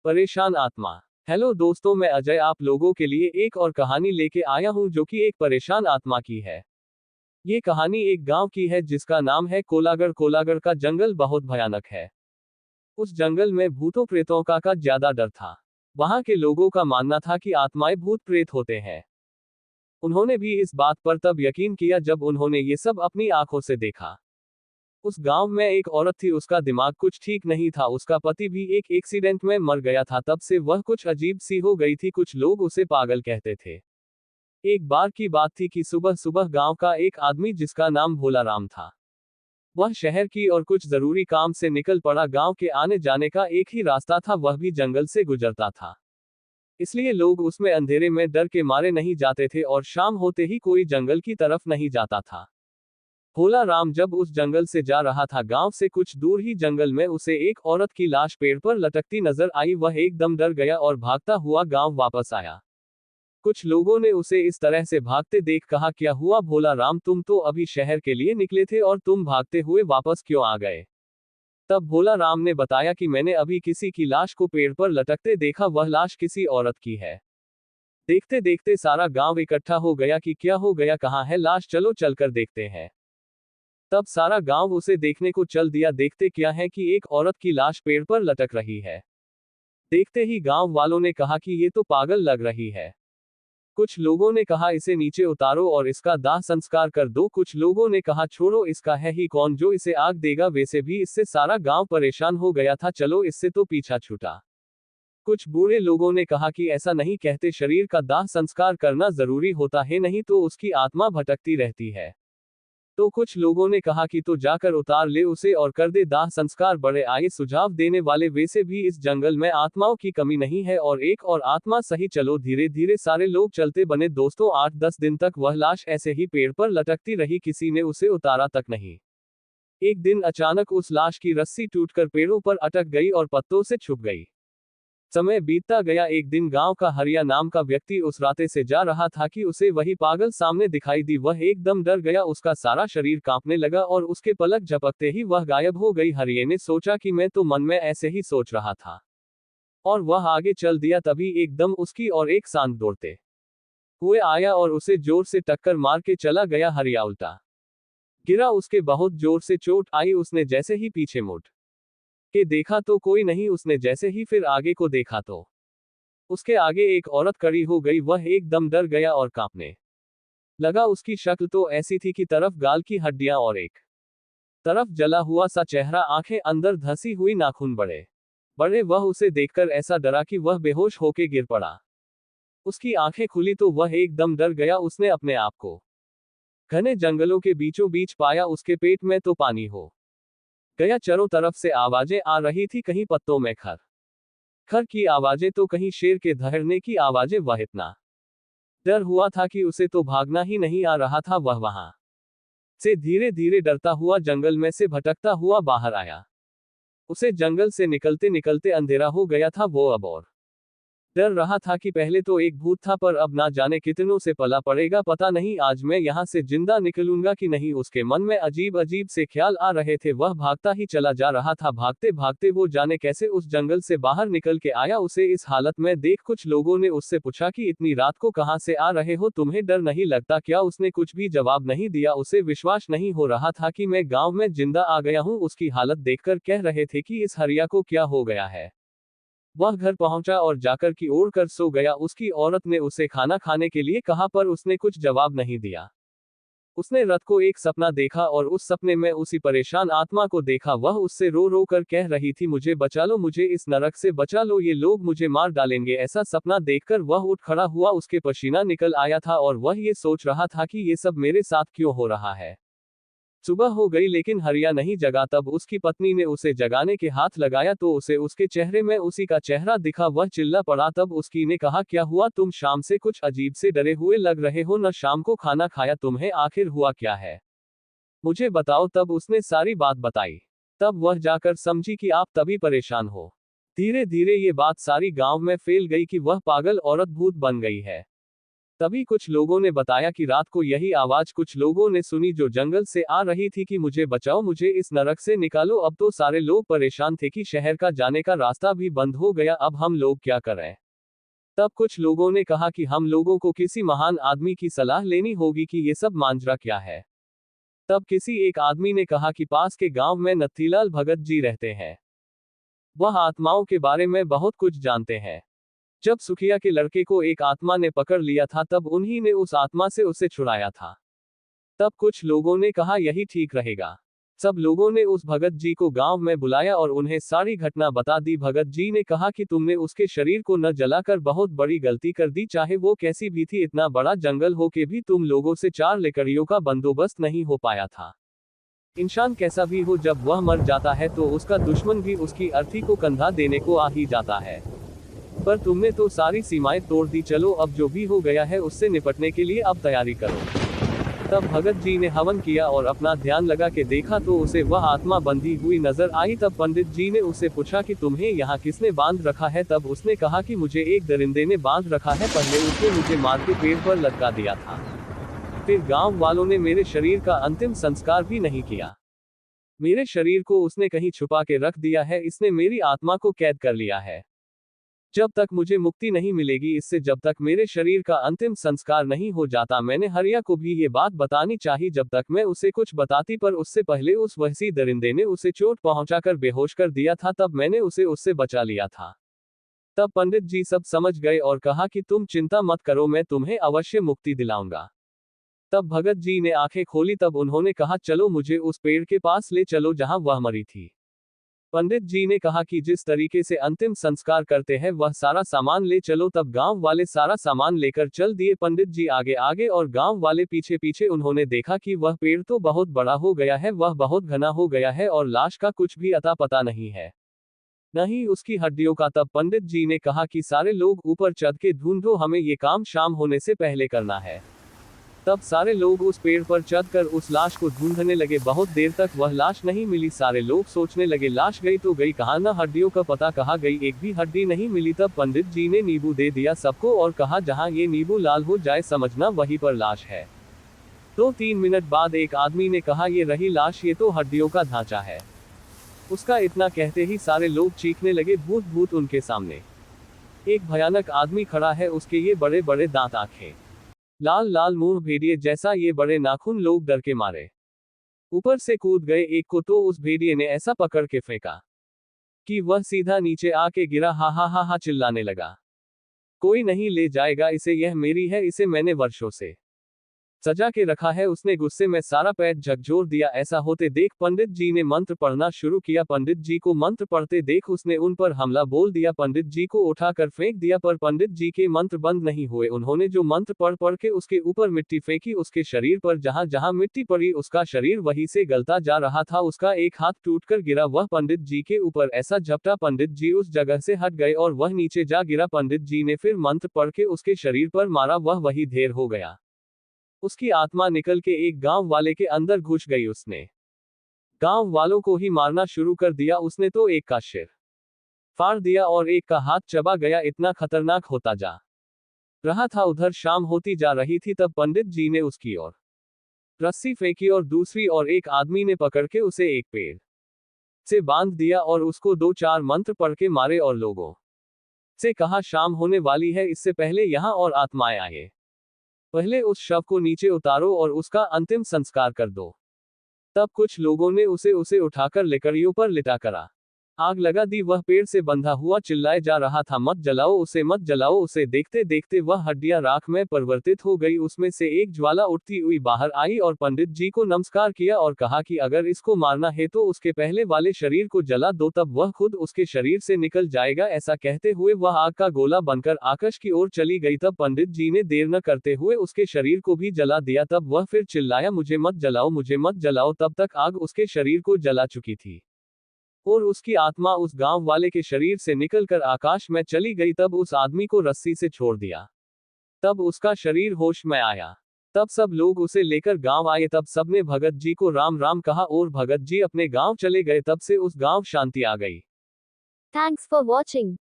परेशान आत्मा। हेलो दोस्तों, मैं अजय आप लोगों के लिए एक और कहानी लेके आया हूं जो कि एक परेशान आत्मा की है। ये कहानी एक गांव की है जिसका नाम है कोलागढ़। कोलागढ़ का जंगल बहुत भयानक है। उस जंगल में भूतों प्रेतों का ज्यादा डर था। वहां के लोगों का मानना था कि आत्माएं भूत प्रेत होते हैं। उन्होंने भी इस बात पर तब यकीन किया जब उन्होंने ये सब अपनी आंखों से देखा। उस गांव में एक औरत थी, उसका दिमाग कुछ ठीक नहीं था। उसका पति भी एक एक्सीडेंट में मर गया था, तब से वह कुछ अजीब सी हो गई थी। कुछ लोग उसे पागल कहते थे। एक बार की बात थी कि सुबह सुबह गांव का एक आदमी जिसका नाम भोला राम था, वह शहर की और कुछ जरूरी काम से निकल पड़ा। गांव के आने जाने का एक ही रास्ता था, वह भी जंगल से गुजरता था। इसलिए लोग उसमें अंधेरे में डर के मारे नहीं जाते थे और शाम होते ही कोई जंगल की तरफ नहीं जाता था। भोला राम जब उस जंगल से जा रहा था, गांव से कुछ दूर ही जंगल में उसे एक औरत की लाश पेड़ पर लटकती नजर आई। वह एकदम डर गया और भागता हुआ गांव वापस आया। कुछ लोगों ने उसे इस तरह से भागते देख कहा, क्या हुआ भोला राम, तुम तो अभी शहर के लिए निकले थे और तुम भागते हुए वापस क्यों आ गए? तब भोला राम ने बताया कि मैंने अभी किसी की लाश को पेड़ पर लटकते देखा। वह लाश किसी औरत की है। देखते देखते सारा गांव इकट्ठा हो गया कि क्या हो गया, कहाँ है लाश, चलो चलकर देखते हैं। तब सारा गांव उसे देखने को चल दिया। देखते क्या है कि एक औरत की लाश पेड़ पर लटक रही है। देखते ही गांव वालों ने कहा कि ये तो पागल लग रही है। कुछ लोगों ने कहा इसे नीचे उतारो और इसका दाह संस्कार कर दो। कुछ लोगों ने कहा छोड़ो, इसका है ही कौन जो इसे आग देगा। वैसे भी इससे सारा गांव परेशान हो गया था, चलो इससे तो पीछा छूटा। कुछ बूढ़े लोगों ने कहा कि ऐसा नहीं कहते, शरीर का दाह संस्कार करना जरूरी होता है, नहीं तो उसकी आत्मा भटकती रहती है। तो कुछ लोगों ने कहा कि तो जाकर उतार ले उसे और कर दे दाह संस्कार। बड़े आए सुझाव देने वाले। वैसे भी इस जंगल में आत्माओं की कमी नहीं है और एक और आत्मा सही। चलो धीरे धीरे सारे लोग चलते बने। दोस्तों 8-10 दिन तक वह लाश ऐसे ही पेड़ पर लटकती रही, किसी ने उसे उतारा तक नहीं। एक दिन अचानक उस लाश की रस्सी टूटकर पेड़ों पर अटक गई और पत्तों से छुप गई। समय बीतता गया। एक दिन गांव का हरिया नाम का व्यक्ति उस रास्ते से जा रहा था कि उसे वही पागल सामने दिखाई दी। वह एकदम डर गया, उसका सारा शरीर कांपने लगा और उसके पलक झपकते ही वह गायब हो गई। हरिये ने सोचा कि मैं तो मन में ऐसे ही सोच रहा था, और वह आगे चल दिया। तभी एकदम उसकी और एक सांड दौड़ते हुए आया और उसे जोर से टक्कर मार के चला गया। हरिया उल्टा गिरा, उसके बहुत जोर से चोट आई। उसने जैसे ही पीछे मुड़ के देखा तो कोई नहीं। उसने जैसे ही फिर आगे को देखा तो उसके आगे एक औरत खड़ी हो गई। वह एकदम डर गया और कांपने लगा। उसकी शक्ल तो ऐसी थी कि तरफ गाल की हड्डियां और एक तरफ जला हुआ सा चेहरा, आंखें अंदर धसी हुई, नाखून बड़े बड़े। वह उसे देखकर ऐसा डरा कि वह बेहोश होके गिर पड़ा। उसकी आंखें खुली तो वह एकदम डर गया। उसने अपने आप को घने जंगलों के बीचों बीच पाया। उसके पेट में तो पानी हो गया। चारों तरफ से आवाजें आ रही थी, कहीं पत्तों में खर खर की आवाजें तो कहीं शेर के दहड़ने की आवाजें। वह इतना डर हुआ था कि उसे तो भागना ही नहीं आ रहा था। वह वहां से धीरे धीरे डरता हुआ जंगल में से भटकता हुआ बाहर आया। उसे जंगल से निकलते निकलते अंधेरा हो गया था। वो अब और डर रहा था कि पहले तो एक भूत था, पर अब ना जाने कितनों से पला पड़ेगा। पता नहीं आज मैं यहां से जिंदा निकलूंगा कि नहीं। उसके मन में अजीब अजीब से ख्याल आ रहे थे। वह भागता ही चला जा रहा था। भागते भागते वो जाने कैसे उस जंगल से बाहर निकल के आया। उसे इस हालत में देख कुछ लोगों ने उससे पूछा कि इतनी रात को कहां से आ रहे हो, तुम्हें डर नहीं लगता क्या? उसने कुछ भी जवाब नहीं दिया। उसे विश्वास नहीं हो रहा था कि मैं गांव में जिंदा आ गया हूं। उसकी हालत देखकर कह रहे थे कि इस हरिया को क्या हो गया है। वह घर पहुंचा और जाकर की ओढ़ कर सो गया। उसकी औरत ने उसे खाना खाने के लिए कहा, पर उसने कुछ जवाब नहीं दिया। उसने रात को एक सपना देखा और उस सपने में उसी परेशान आत्मा को देखा। वह उससे रो रो कर कह रही थी, मुझे बचा लो, मुझे इस नरक से बचा लो, ये लोग मुझे मार डालेंगे। ऐसा सपना देखकर वह उठ खड़ा हुआ। उसके पसीना निकल आया था और वह ये सोच रहा था कि ये सब मेरे साथ क्यों हो रहा है। सुबह हो गई लेकिन हरिया नहीं जगा। तब उसकी पत्नी ने उसे जगाने के हाथ लगाया तो उसे उसके चेहरे में उसी का चेहरा दिखा। वह चिल्ला पड़ा। तब उसकी ने कहा, क्या हुआ, तुम शाम से कुछ अजीब से डरे हुए लग रहे हो, न शाम को खाना खाया तुम्हें, आखिर हुआ क्या है, मुझे बताओ। तब उसने सारी बात बताई। तब वह जाकर समझी कि आप तभी परेशान हो। धीरे धीरे ये बात सारी गांव में फैल गई कि वह पागल औरत भूत बन गई है। तभी कुछ लोगों ने बताया कि रात को यही आवाज कुछ लोगों ने सुनी जो जंगल से आ रही थी कि मुझे बचाओ, मुझे इस नरक से निकालो। अब तो सारे लोग परेशान थे कि शहर का जाने का रास्ता भी बंद हो गया, अब हम लोग क्या करें। तब कुछ लोगों ने कहा कि हम लोगों को किसी महान आदमी की सलाह लेनी होगी कि ये सब मांजरा क्या है। तब किसी एक आदमी ने कहा कि पास के गांव में नत्थीलाल भगत जी रहते हैं, वह आत्माओं के बारे में बहुत कुछ जानते हैं। जब सुखिया के लड़के को एक आत्मा ने पकड़ लिया था तब उन्हीं ने उस आत्मा से उसे छुड़ाया था। तब कुछ लोगों ने कहा यही ठीक रहेगा। सब लोगों ने उस भगत जी को गांव में बुलाया और उन्हें सारी घटना बता दी। भगत जी ने कहा कि तुमने उसके शरीर को न जलाकर बहुत बड़ी गलती कर दी, चाहे वो कैसी भी थी। इतना बड़ा जंगल हो के भी तुम लोगों से 4 लकड़ियों का बंदोबस्त नहीं हो पाया था। इंसान कैसा भी हो, जब वह मर जाता है तो उसका दुश्मन भी उसकी अर्थी को कंधा देने को आ ही जाता है। पर तुमने तो सारी सीमाएं तोड़ दी, चलो अब जो भी हो गया है उससे निपटने के लिए अब तैयारी करो। तब भगत जी ने हवन किया और अपना ध्यान लगा के देखा तो उसे वह आत्मा बंधी हुई नजर आई। तब पंडित जी ने उससे पूछा कि तुम्हें यहाँ किसने बांध रखा है। तब उसने कहा कि मुझे एक दरिंदे ने बांध रखा है, पहले उसने मुझे मार के पेड़ पर लटका दिया था, फिर गांव वालों ने मेरे शरीर का अंतिम संस्कार भी नहीं किया। मेरे शरीर को उसने कहीं छुपा के रख दिया है, इसने मेरी आत्मा को कैद कर लिया है। जब तक मुझे मुक्ति नहीं मिलेगी इससे, जब तक मेरे शरीर का अंतिम संस्कार नहीं हो जाता। मैंने हरिया को भी ये बात बतानी चाहिए जब तक मैं उसे कुछ बताती, पर उससे पहले उस वहसी दरिंदे ने उसे चोट पहुंचाकर बेहोश कर दिया था, तब मैंने उसे उससे बचा लिया था। तब पंडित जी सब समझ गए और कहा कि तुम चिंता मत करो, मैं तुम्हें अवश्य मुक्ति दिलाऊंगा। तब भगत जी ने आंखें खोली, तब उन्होंने कहा चलो मुझे उस पेड़ के पास ले चलो जहां वह मरी थी। पंडित जी ने कहा कि जिस तरीके से अंतिम संस्कार करते हैं वह सारा सामान ले चलो। तब गांव वाले सारा सामान लेकर चल दिए, पंडित जी आगे आगे और गांव वाले पीछे पीछे। उन्होंने देखा कि वह पेड़ तो बहुत बड़ा हो गया है, वह बहुत घना हो गया है और लाश का कुछ भी अता पता नहीं है, नहीं उसकी हड्डियों का। तब पंडित जी ने कहा कि सारे लोग ऊपर चढ़ के ढूंढो, हमें ये काम शाम होने से पहले करना है। तब सारे लोग उस पेड़ पर चढ़कर उस लाश को ढूंढने लगे। बहुत देर तक वह लाश नहीं मिली। सारे लोग सोचने लगे लाश गई तो गई कहाँ, न हड्डियों का पता कहाँ गई, एक भी हड्डी नहीं मिली। तब पंडित जी ने नींबू दे दिया सबको और कहा जहाँ ये नींबू लाल हो जाए समझना वहीं पर लाश है। 2-3 मिनट बाद एक आदमी ने कहा ये रही लाश, ये तो हड्डियों का ढांचा है। उसका इतना कहते ही सारे लोग चीखने लगे भूत भूत। उनके सामने एक भयानक आदमी खड़ा है, उसके ये बड़े बड़े दांत, आंखें, लाल लाल मुंह, भेड़िए जैसा ये बड़े नाखून। लोग डर के मारे ऊपर से कूद गए। एक को तो उस भेड़िए ने ऐसा पकड़ के फेंका कि वह सीधा नीचे आके गिरा। हा हा हा हा चिल्लाने लगा, कोई नहीं ले जाएगा इसे, यह मेरी है, इसे मैंने वर्षों से सजा के रखा है। उसने गुस्से में सारा पेट झकझोर दिया। ऐसा होते देख पंडित जी ने मंत्र पढ़ना शुरू किया। पंडित जी को मंत्र पढ़ते देख उसने उन पर हमला बोल दिया, पंडित जी को उठाकर फेंक दिया। पर पंडित जी के मंत्र बंद नहीं हुए। उन्होंने जो मंत्र पढ़ पढ़ के उसके ऊपर मिट्टी फेंकी, उसके शरीर पर जहां जहां मिट्टी पड़ी उसका शरीर वहीं से गलता जा रहा था। उसका एक हाथ टूटकर गिरा, वह पंडित जी के ऊपर ऐसा झपटा पंडित जी उस जगह से हट गए और वह नीचे जा गिरा। पंडित जी ने फिर मंत्र पढ़ के उसके शरीर पर मारा, वह वही ढेर हो गया। उसकी आत्मा निकल के एक गांव वाले के अंदर घुस गई। उसने गांव वालों को ही मारना शुरू कर दिया। उसने तो एक का सिर फाड़ दिया और एक का हाथ चबा गया। इतना खतरनाक होता जा रहा था। उधर शाम होती जा रही थी, तब पंडित जी ने उसकी ओर रस्सी फेंकी और दूसरी और एक आदमी ने पकड़ के उसे एक पेड़ से बांध दिया और उसको 2-4 मंत्र पढ़ के मारे और लोगों से कहा शाम होने वाली है, इससे पहले यहां और आत्माएं आए, पहले उस शव को नीचे उतारो और उसका अंतिम संस्कार कर दो। तब कुछ लोगों ने उसे उठाकर लकड़ियों पर लिटा करा आग लगा दी। वह पेड़ से बंधा हुआ चिल्लाए जा रहा था मत जलाओ उसे, मत जलाओ उसे। देखते देखते वह हड्डियां राख में परिवर्तित हो गई। उसमें से एक ज्वाला उठती हुई बाहर आई और पंडित जी को नमस्कार किया और कहा कि अगर इसको मारना है तो उसके पहले वाले शरीर को जला दो, तब वह खुद उसके शरीर से निकल जाएगा। ऐसा कहते हुए वह आग का गोला बनकर आकाश की ओर चली गई। तब पंडित जी ने देर न करते हुए उसके शरीर को भी जला दिया। तब वह फिर चिल्लाया मुझे मत जलाओ, मुझे मत जलाओ। तब तक आग उसके शरीर को जला चुकी थी और उसकी आत्मा उस गांव वाले के शरीर से निकलकर आकाश में चली गई। तब उस आदमी को रस्सी से छोड़ दिया, तब उसका शरीर होश में आया। तब सब लोग उसे लेकर गांव आए। तब सबने भगत जी को राम राम कहा और भगत जी अपने गांव चले गए। तब से उस गांव शांति आ गई। Thanks for watching.